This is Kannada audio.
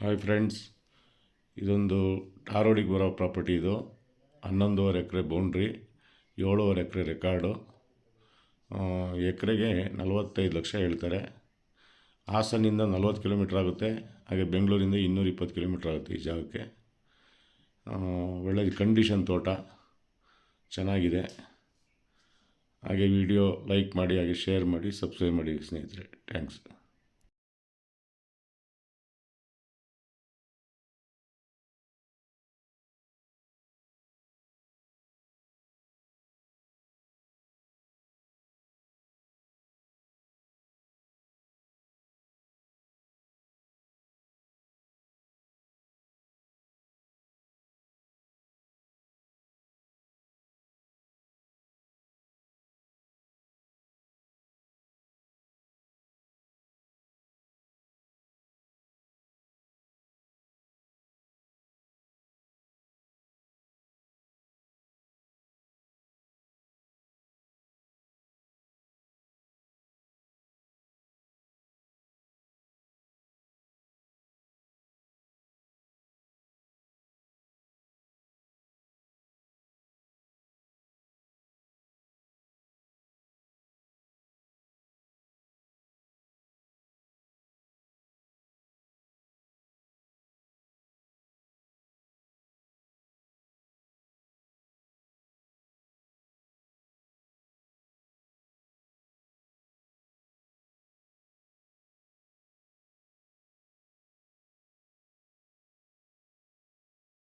ಹಾಯ್ ಫ್ರೆಂಡ್ಸ್, ಇದೊಂದು ಟಾರ್ ರೋಡಿಗೆ ಬರೋ ಪ್ರಾಪರ್ಟಿ. ಇದು 11.5 ಎಕರೆ ಬೌಂಡ್ರಿ, 7.5 ಎಕರೆ ರೆಕಾರ್ಡು. ಎಕರೆಗೆ 45 ಲಕ್ಷ ಹೇಳ್ತಾರೆ. ಹಾಸನಿಂದ 40 ಕಿಲೋಮೀಟ್ರ್ ಆಗುತ್ತೆ, ಹಾಗೆ ಬೆಂಗಳೂರಿಂದ 220 ಕಿಲೋಮೀಟ್ರ್ ಆಗುತ್ತೆ ಈ ಜಾಗಕ್ಕೆ. ಒಳ್ಳೆ ಕಂಡೀಷನ್ ತೋಟ, ಚೆನ್ನಾಗಿದೆ. ಹಾಗೆ ವಿಡಿಯೋ ಲೈಕ್ ಮಾಡಿ, ಹಾಗೆ ಶೇರ್ ಮಾಡಿ, ಸಬ್ಸ್ಕ್ರೈಬ್ ಮಾಡಿ ಸ್ನೇಹಿತರೆ. ಥ್ಯಾಂಕ್ಸ್.